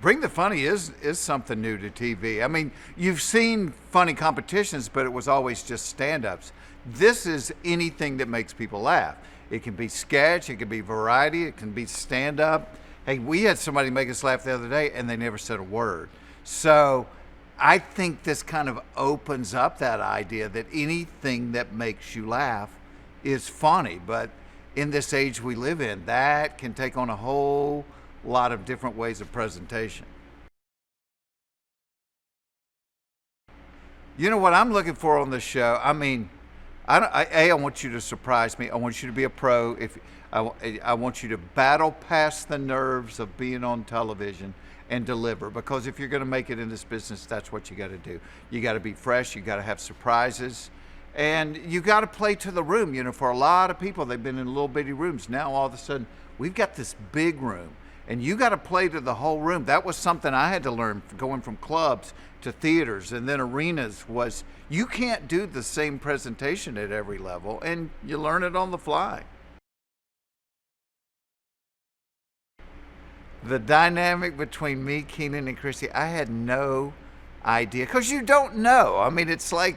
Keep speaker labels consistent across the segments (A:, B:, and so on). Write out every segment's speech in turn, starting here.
A: Bring the Funny is something new to TV. I mean, you've seen funny competitions, but it was always just stand-ups. This is anything that makes people laugh. It can be sketch, it can be variety, it can be stand-up. Hey, we had somebody make us laugh the other day, and they never said a word. So I think this kind of opens up that idea that anything that makes you laugh is funny. But in this age we live in, that can take on a whole lot of different ways of presentation. You know what I'm looking for on this show? I mean, I want you to surprise me. I want you to be a pro. I want you to battle past the nerves of being on television and deliver. Because if you're going to make it in this business, that's what you got to do. You got to be fresh. You got to have surprises. And you got to play to the room. You know, for a lot of people, they've been in little bitty rooms. Now, all of a sudden, we've got this big room. And you got to play to the whole room. That was something I had to learn going from clubs to theaters and then arenas was you can't do the same presentation at every level, and you learn it on the fly. The dynamic between me, Kenan, and Chrissy, I had no idea, because you don't know. I mean, it's a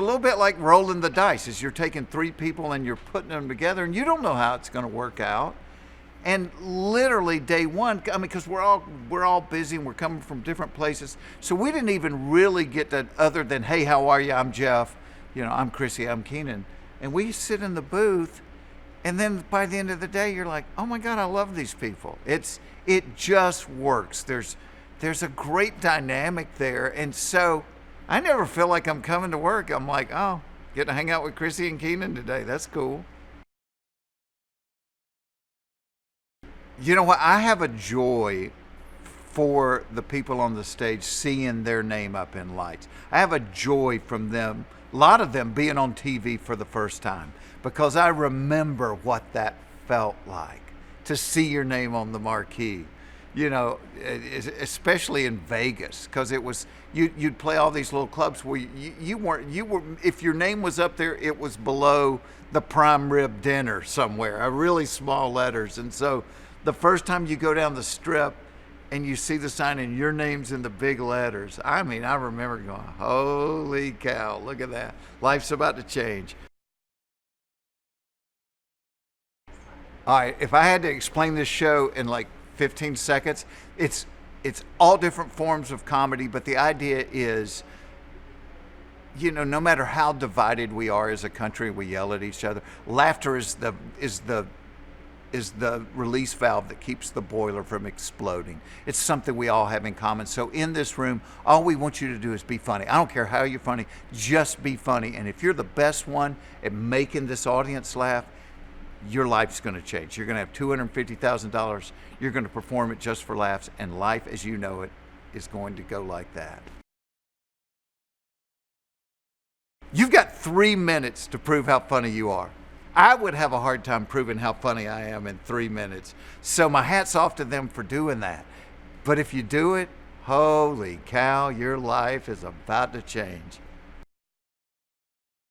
A: little bit like rolling the dice. As you're taking three people and you're putting them together, and you don't know how it's going to work out. And literally day one, I mean, because we're all busy and we're coming from different places, so we didn't even really get that other than, hey, how are you? I'm Jeff. You know, I'm Chrissy. I'm Kenan. And we sit in the booth, and then by the end of the day, you're like, oh my God, I love these people. It just works. There's a great dynamic there, and so I never feel like I'm coming to work. I'm like, oh, get to hang out with Chrissy and Kenan today. That's cool. You know what? I have a joy for the people on the stage seeing their name up in lights. I have a joy from them, a lot of them being on TV for the first time, because I remember what that felt like to see your name on the marquee. You know, especially in Vegas, because it was you'd play all these little clubs where you were if your name was up there, it was below the prime rib dinner somewhere, really small letters. And so the first time you go down the strip and you see the sign and your name's in the big letters, I mean, I remember going, holy cow, look at that. Life's about to change. All right, if I had to explain this show in like 15 seconds, it's all different forms of comedy, but the idea is, you know, no matter how divided we are as a country, we yell at each other. Laughter is the release valve that keeps the boiler from exploding. It's something we all have in common. So in this room, all we want you to do is be funny. I don't care how you're funny, just be funny. And if you're the best one at making this audience laugh, your life's going to change. You're going to have $250,000. You're going to perform it just for laughs, and life as you know it is going to go like that. You've got 3 minutes to prove how funny you are. I would have a hard time proving how funny I am in 3 minutes. So my hat's off to them for doing that. But if you do it, holy cow, your life is about to change.